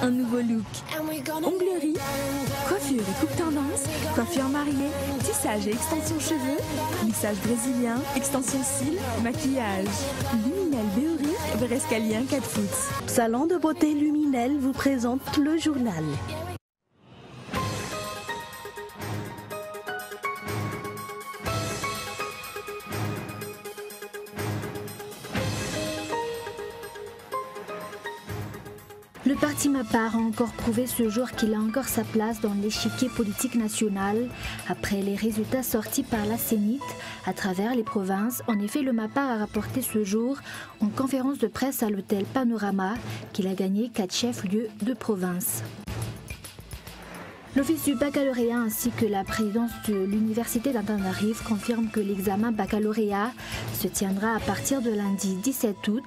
un nouveau look. Onglerie, coiffure et coupe tendance, coiffure mariée, tissage et extension cheveux, lissage brésilien, extension cils, maquillage. Luminel Béori, Berescalien 4 foot. Salon de beauté Luminel vous présente le journal. Le parti Mapar a encore prouvé ce jour qu'il a encore sa place dans l'échiquier politique national. Après les résultats sortis par la Sénite à travers les provinces, en effet, le Mapar a rapporté ce jour en conférence de presse à l'hôtel Panorama qu'il a gagné 4 chefs-lieux de province. L'Office du baccalauréat ainsi que la présidence de l'Université d'Antananarive confirment que l'examen baccalauréat se tiendra à partir de lundi 17 août.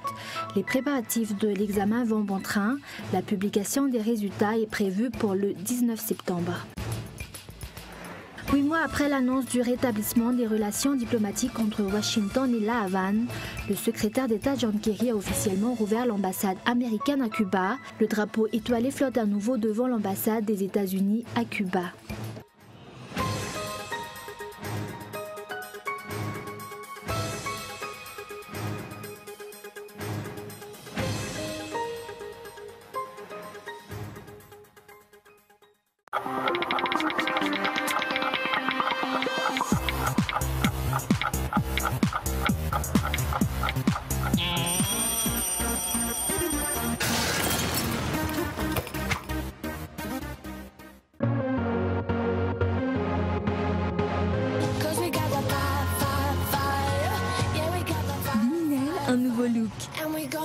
Les préparatifs de l'examen vont bon train. La publication des résultats est prévue pour le 19 septembre. 8 mois après l'annonce du rétablissement des relations diplomatiques entre Washington et La Havane, le secrétaire d'État John Kerry a officiellement rouvert l'ambassade américaine à Cuba. Le drapeau étoilé flotte à nouveau devant l'ambassade des États-Unis à Cuba. Un nouveau look.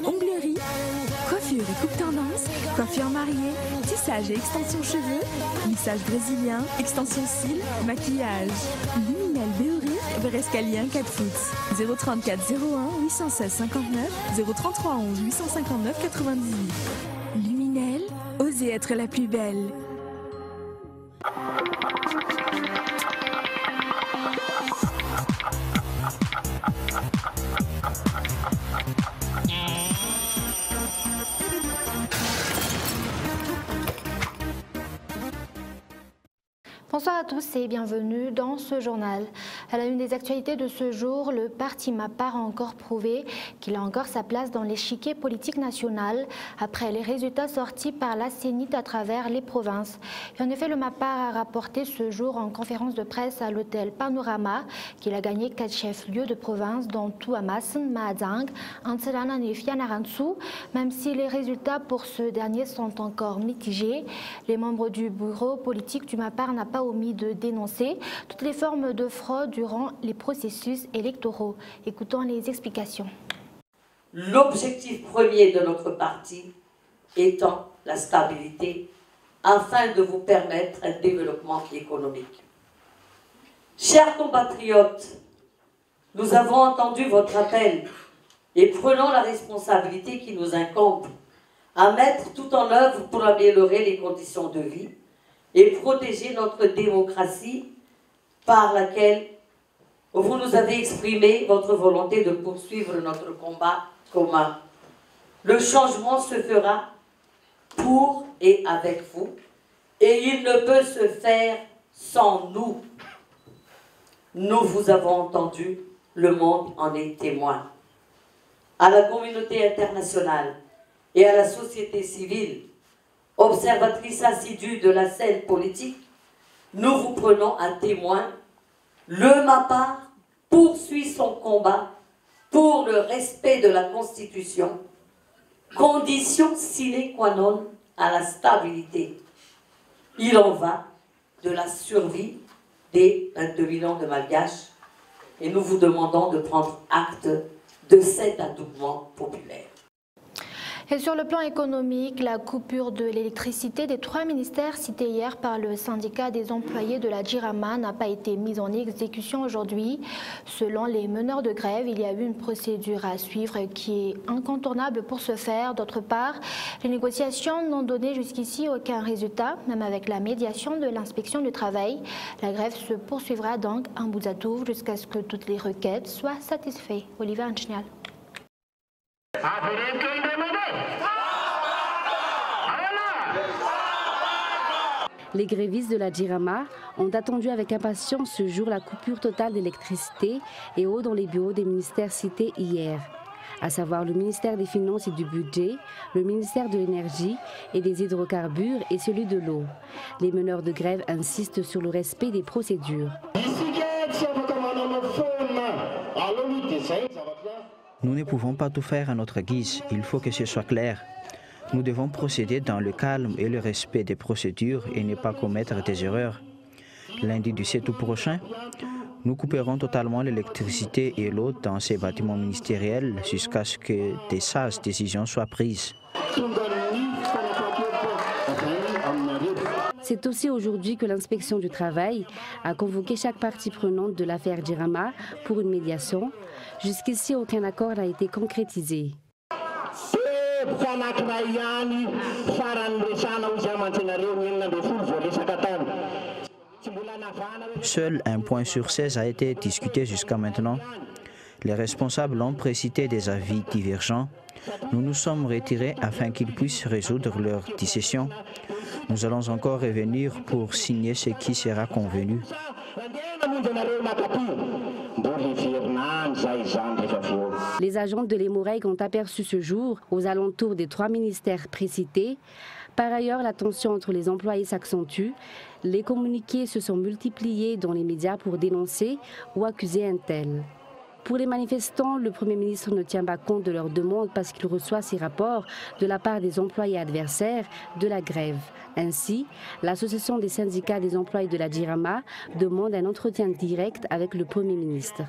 Onglerie, coiffure et coupe tendance, coiffure mariée, tissage et extension cheveux, lissage brésilien, extension cils, maquillage. Luminel Béori, Berescalien 4 foot. 034 01 816 59 033 11 859 98. Luminel, osez être la plus belle. Bonsoir à tous et bienvenue dans ce journal. À la une des actualités de ce jour, le parti Mapar a encore prouvé qu'il a encore sa place dans l'échiquier politique national après les résultats sortis par la Sénite à travers les provinces. Et en effet, le Mapar a rapporté ce jour en conférence de presse à l'hôtel Panorama qu'il a gagné 4 chefs-lieux de province dont Tuamasin, Mahajang, Antsiranan et Fianarantsu. Même si les résultats pour ce dernier sont encore mitigés, les membres du bureau politique du Mapar n'ont pas omis de dénoncer toutes les formes de fraude durant les processus électoraux. Écoutons les explications. L'objectif premier de notre parti étant la stabilité afin de vous permettre un développement économique. Chers compatriotes, nous avons entendu votre appel et prenons la responsabilité qui nous incombe à mettre tout en œuvre pour améliorer les conditions de vie et protéger notre démocratie par laquelle vous nous avez exprimé votre volonté de poursuivre notre combat commun. Le changement se fera pour et avec vous et il ne peut se faire sans nous. Nous vous avons entendu, le monde en est témoin. À la communauté internationale et à la société civile, observatrice assidue de la scène politique, nous vous prenons à témoin. Le Mapar poursuit son combat pour le respect de la Constitution, condition sine qua non à la stabilité. Il en va de la survie des 22 millions de Malgaches et nous vous demandons de prendre acte de cet adoubement populaire. Et sur le plan économique, la coupure de l'électricité des 3 ministères cités hier par le syndicat des employés de la Jirama n'a pas été mise en exécution aujourd'hui. Selon les meneurs de grève, il y a eu une procédure à suivre qui est incontournable pour ce faire. D'autre part, les négociations n'ont donné jusqu'ici aucun résultat, même avec la médiation de l'inspection du travail. La grève se poursuivra donc en Bouzatouf jusqu'à ce que toutes les requêtes soient satisfaites. Olivier Anchnial. Les grévistes de la Djirama ont attendu avec impatience ce jour la coupure totale d'électricité et eau dans les bureaux des ministères cités hier, à savoir le ministère des Finances et du Budget, le ministère de l'Énergie et des Hydrocarbures et celui de l'eau. Les meneurs de grève insistent sur le respect des procédures. Nous ne pouvons pas tout faire à notre guise, il faut que ce soit clair. Nous devons procéder dans le calme et le respect des procédures et ne pas commettre des erreurs. Lundi du 7 août prochain, nous couperons totalement l'électricité et l'eau dans ces bâtiments ministériels jusqu'à ce que des sages décisions soient prises. C'est aussi aujourd'hui que l'inspection du travail a convoqué chaque partie prenante de l'affaire Djirama pour une médiation. Jusqu'ici, aucun accord n'a été concrétisé. Seul un point sur 16 a été discuté jusqu'à maintenant. Les responsables ont précité des avis divergents. Nous nous sommes retirés afin qu'ils puissent résoudre leur dissension. Nous allons encore revenir pour signer ce qui sera convenu. Les agents de l'Hémorrhague ont aperçu ce jour, aux alentours des 3 ministères précités. Par ailleurs, la tension entre les employés s'accentue. Les communiqués se sont multipliés dans les médias pour dénoncer ou accuser un tel. Pour les manifestants, le Premier ministre ne tient pas compte de leurs demandes parce qu'il reçoit ces rapports de la part des employés adversaires de la grève. Ainsi, l'Association des syndicats des employés de la Djirama demande un entretien direct avec le Premier ministre.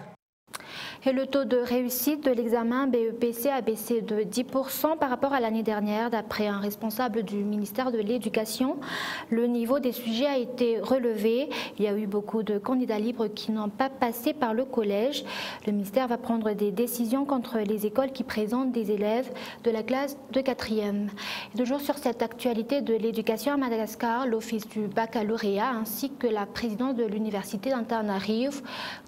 Et le taux de réussite de l'examen BEPC a baissé de 10% par rapport à l'année dernière. D'après un responsable du ministère de l'Éducation, le niveau des sujets a été relevé. Il y a eu beaucoup de candidats libres qui n'ont pas passé par le collège. Le ministère va prendre des décisions contre les écoles qui présentent des élèves de la classe de 4e. Et toujours sur cette actualité de l'éducation à Madagascar, l'Office du baccalauréat ainsi que la présidence de l'Université d'Antananarivo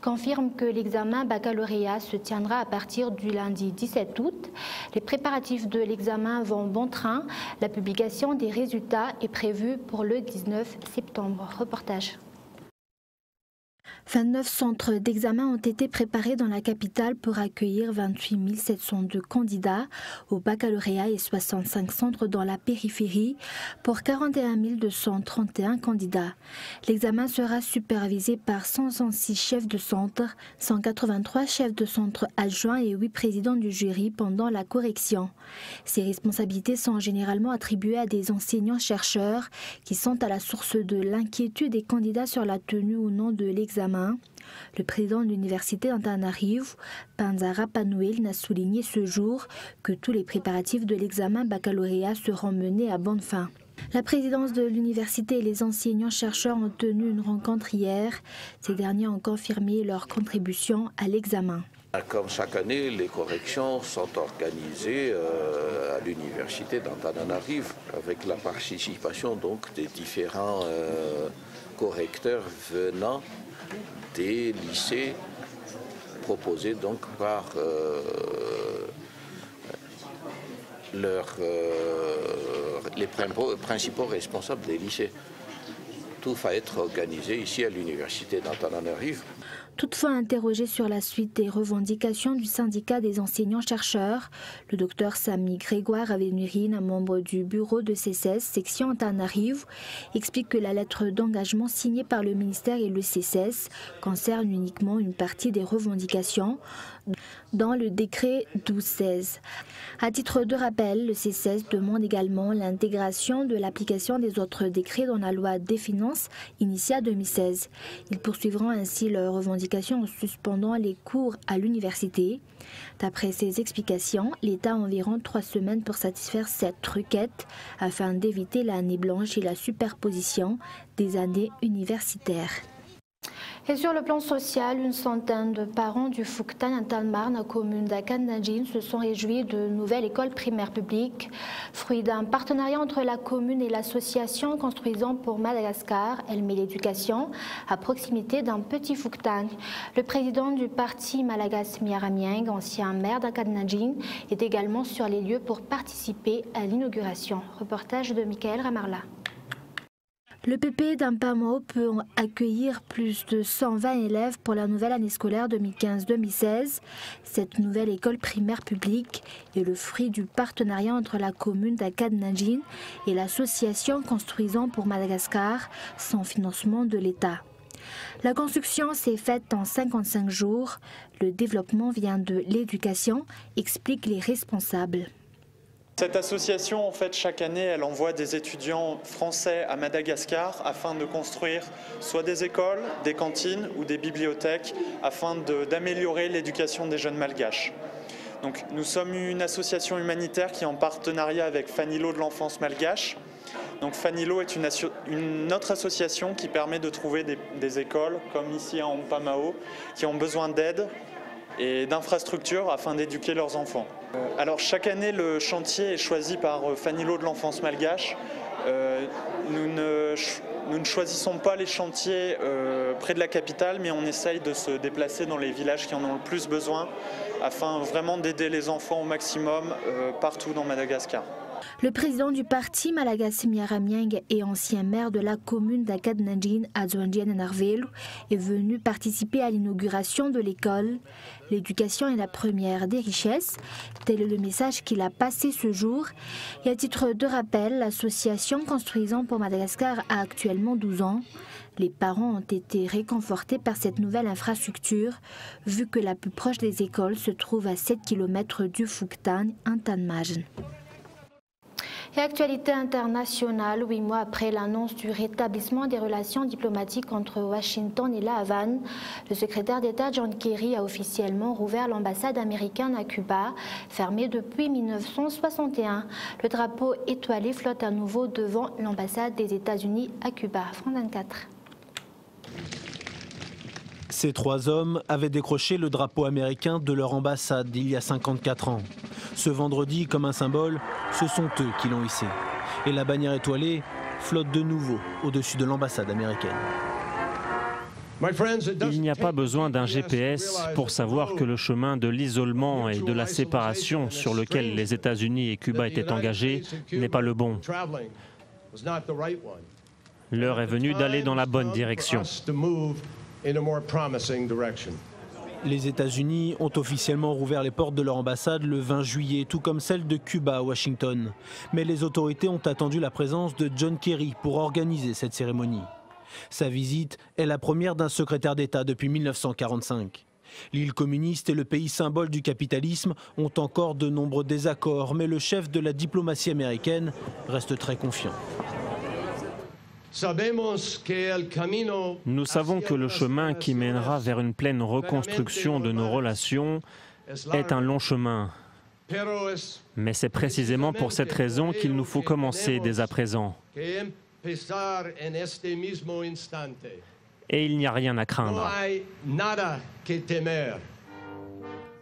confirment que l'examen baccalauréat se tiendra à partir du lundi 17 août. Les préparatifs de l'examen vont bon train. La publication des résultats est prévue pour le 19 septembre. Reportage. 29 centres d'examen ont été préparés dans la capitale pour accueillir 28 702 candidats au baccalauréat et 65 centres dans la périphérie pour 41 231 candidats. L'examen sera supervisé par 106 chefs de centre, 183 chefs de centre adjoints et 8 présidents du jury pendant la correction. Ces responsabilités sont généralement attribuées à des enseignants-chercheurs qui sont à la source de l'inquiétude des candidats sur la tenue ou non de l'examen. Le président de l'université d'Antananarivo, Panzara Panuel, n'a souligné ce jour que tous les préparatifs de l'examen baccalauréat seront menés à bonne fin. La présidence de l'université et les enseignants-chercheurs ont tenu une rencontre hier. Ces derniers ont confirmé leur contribution à l'examen. Comme chaque année, les corrections sont organisées à l'université d'Antananarivo avec la participation donc des différents correcteurs venant des lycées proposés donc par les principaux responsables des lycées. Tout va être organisé ici à l'université d'Antananarivo. Toutefois interrogé sur la suite des revendications du syndicat des enseignants-chercheurs, le docteur Sami Grégoire Avenurine, un membre du bureau de CCS, section Antananarivo, explique que la lettre d'engagement signée par le ministère et le CCS concerne uniquement une partie des revendications dans le décret 1216. À titre de rappel, le CCS demande également l'intégration de l'application des autres décrets dans la loi des finances initiée en 2016. Ils poursuivront ainsi leurs revendications en suspendant les cours à l'université. D'après ces explications, l'État a environ 3 semaines pour satisfaire cette requête afin d'éviter l'année blanche et la superposition des années universitaires. Et sur le plan social, une centaine de parents du Fouktan Antalmar, la commune d'Akanadjin, se sont réjouis de nouvelles écoles primaires publiques, fruit d'un partenariat entre la commune et l'association Construisons pour Madagascar. Elle met l'éducation à proximité d'un petit Fouktan. Le président du parti Malagas Miaramieng, ancien maire d'Akanadjin, est également sur les lieux pour participer à l'inauguration. Reportage de Michael Ramarla. Le PP d'Ampamao peut accueillir plus de 120 élèves pour la nouvelle année scolaire 2015-2016. Cette nouvelle école primaire publique est le fruit du partenariat entre la commune d'Akad-Najin et l'association Construisons pour Madagascar, sans financement de l'État. La construction s'est faite en 55 jours. Le développement vient de l'éducation, expliquent les responsables. Cette association, en fait, chaque année, elle envoie des étudiants français à Madagascar afin de construire soit des écoles, des cantines ou des bibliothèques afin d'améliorer l'éducation des jeunes malgaches. Donc, nous sommes une association humanitaire qui est en partenariat avec Fanilo de l'enfance malgache. Donc, Fanilo est une autre association qui permet de trouver des écoles, comme ici à Ampamao, qui ont besoin d'aide et d'infrastructures afin d'éduquer leurs enfants. Alors chaque année, le chantier est choisi par Fanilo de l'enfance malgache. Nous ne choisissons pas les chantiers près de la capitale, mais on essaye de se déplacer dans les villages qui en ont le plus besoin, afin vraiment d'aider les enfants au maximum partout dans Madagascar. Le président du parti, Malagasy Miaramieng, et ancien maire de la commune d'Akad-Najin, Adzoandjian Narvelu, est venu participer à l'inauguration de l'école. L'éducation est la première des richesses. Tel est le message qu'il a passé ce jour. Et à titre de rappel, l'association Construisons pour Madagascar a actuellement 12 ans. Les parents ont été réconfortés par cette nouvelle infrastructure, vu que la plus proche des écoles se trouve à 7 km du Fuktan, Antanmajan. Et actualité internationale, 8 mois après l'annonce du rétablissement des relations diplomatiques entre Washington et La Havane, le secrétaire d'État John Kerry a officiellement rouvert l'ambassade américaine à Cuba, fermée depuis 1961. Le drapeau étoilé flotte à nouveau devant l'ambassade des États-Unis à Cuba. France 24. Ces trois hommes avaient décroché le drapeau américain de leur ambassade il y a 54 ans. Ce vendredi, comme un symbole, ce sont eux qui l'ont hissé. Et la bannière étoilée flotte de nouveau au-dessus de l'ambassade américaine. Il n'y a pas besoin d'un GPS pour savoir que le chemin de l'isolement et de la séparation sur lequel les États-Unis et Cuba étaient engagés n'est pas le bon. L'heure est venue d'aller dans la bonne direction. Les États-Unis ont officiellement rouvert les portes de leur ambassade le 20 juillet, tout comme celle de Cuba à Washington. Mais les autorités ont attendu la présence de John Kerry pour organiser cette cérémonie. Sa visite est la première d'un secrétaire d'État depuis 1945. L'île communiste et le pays symbole du capitalisme ont encore de nombreux désaccords, mais le chef de la diplomatie américaine reste très confiant. Nous savons que le chemin qui mènera vers une pleine reconstruction de nos relations est un long chemin. Mais c'est précisément pour cette raison qu'il nous faut commencer dès à présent. Et il n'y a rien à craindre.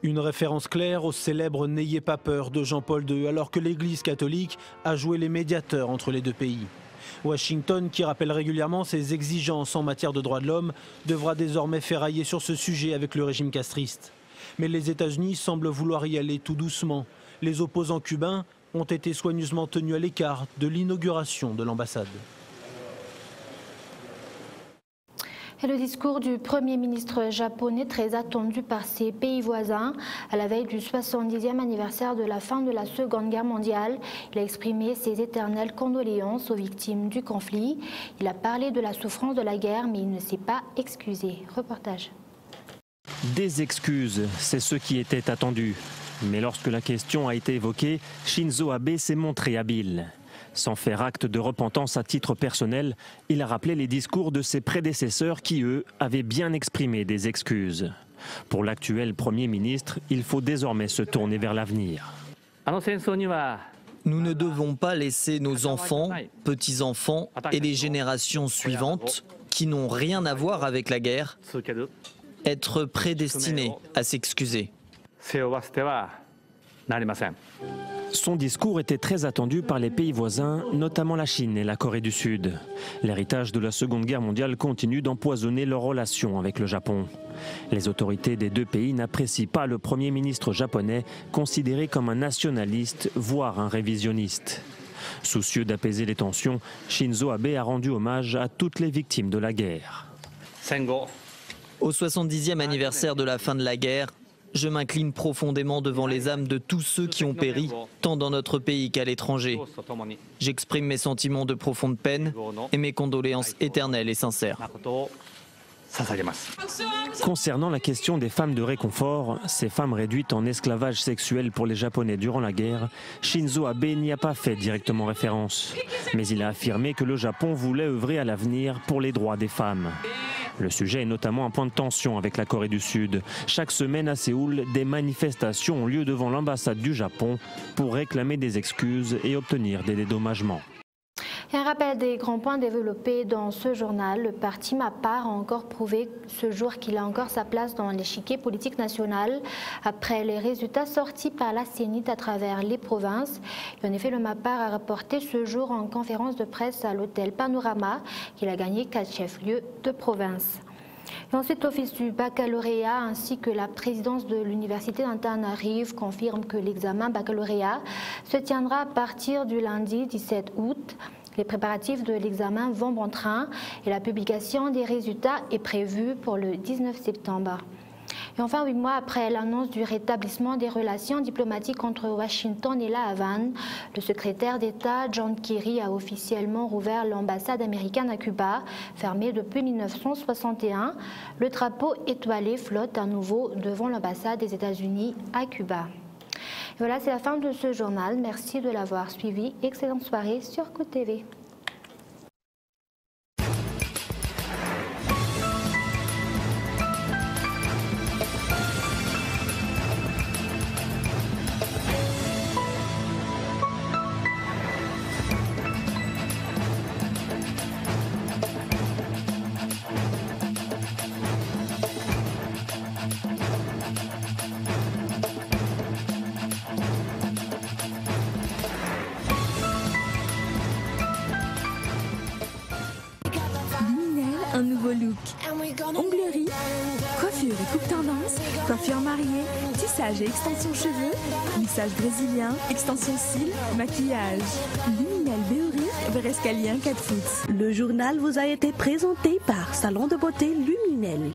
Une référence claire au célèbre « N'ayez pas peur » de Jean-Paul II, alors que l'Église catholique a joué les médiateurs entre les deux pays. Washington, qui rappelle régulièrement ses exigences en matière de droits de l'homme, devra désormais ferrailler sur ce sujet avec le régime castriste. Mais les États-Unis semblent vouloir y aller tout doucement. Les opposants cubains ont été soigneusement tenus à l'écart de l'inauguration de l'ambassade. Et le discours du Premier ministre japonais, très attendu par ses pays voisins, à la veille du 70e anniversaire de la fin de la Seconde Guerre mondiale, il a exprimé ses éternelles condoléances aux victimes du conflit. Il a parlé de la souffrance de la guerre, mais il ne s'est pas excusé. Reportage. Des excuses, c'est ce qui était attendu. Mais lorsque la question a été évoquée, Shinzo Abe s'est montré habile. Sans faire acte de repentance à titre personnel, il a rappelé les discours de ses prédécesseurs qui, eux, avaient bien exprimé des excuses. Pour l'actuel Premier ministre, il faut désormais se tourner vers l'avenir. Nous ne devons pas laisser nos enfants, petits-enfants et les générations suivantes, qui n'ont rien à voir avec la guerre, être prédestinés à s'excuser. Son discours était très attendu par les pays voisins, notamment la Chine et la Corée du Sud. L'héritage de la Seconde Guerre mondiale continue d'empoisonner leurs relations avec le Japon. Les autorités des deux pays n'apprécient pas le Premier ministre japonais, considéré comme un nationaliste, voire un révisionniste. Soucieux d'apaiser les tensions, Shinzo Abe a rendu hommage à toutes les victimes de la guerre. Au 70e anniversaire de la fin de la guerre, je m'incline profondément devant les âmes de tous ceux qui ont péri, tant dans notre pays qu'à l'étranger. J'exprime mes sentiments de profonde peine et mes condoléances éternelles et sincères. Concernant la question des femmes de réconfort, ces femmes réduites en esclavage sexuel pour les Japonais durant la guerre, Shinzo Abe n'y a pas fait directement référence. Mais il a affirmé que le Japon voulait œuvrer à l'avenir pour les droits des femmes. Le sujet est notamment un point de tension avec la Corée du Sud. Chaque semaine à Séoul, des manifestations ont lieu devant l'ambassade du Japon pour réclamer des excuses et obtenir des dédommagements. Et un rappel des grands points développés dans ce journal. Le parti MAPAR a encore prouvé ce jour qu'il a encore sa place dans l'échiquier politique national après les résultats sortis par la CENIT à travers les provinces. Et en effet, le MAPAR a rapporté ce jour en conférence de presse à l'hôtel Panorama qu'il a gagné 4 chefs-lieux de province. Et ensuite, l'Office du baccalauréat ainsi que la présidence de l'Université d'Antananarive confirment que l'examen baccalauréat se tiendra à partir du lundi 17 août. Les préparatifs de l'examen vont bon train et la publication des résultats est prévue pour le 19 septembre. Et enfin, 8 mois après l'annonce du rétablissement des relations diplomatiques entre Washington et la Havane, le secrétaire d'État John Kerry a officiellement rouvert l'ambassade américaine à Cuba, fermée depuis 1961. Le drapeau étoilé flotte à nouveau devant l'ambassade des États-Unis à Cuba. Et voilà, c'est la fin de ce journal. Merci de l'avoir suivi. Excellente soirée sur Coup TV. Un nouveau look. Onglerie, coiffure et coupe tendance, coiffure mariée, tissage et extension cheveux, lissage brésilien, extension cils, maquillage. Luminel Béouric, Berescalien 4 foot. Le journal vous a été présenté par Salon de beauté Luminel.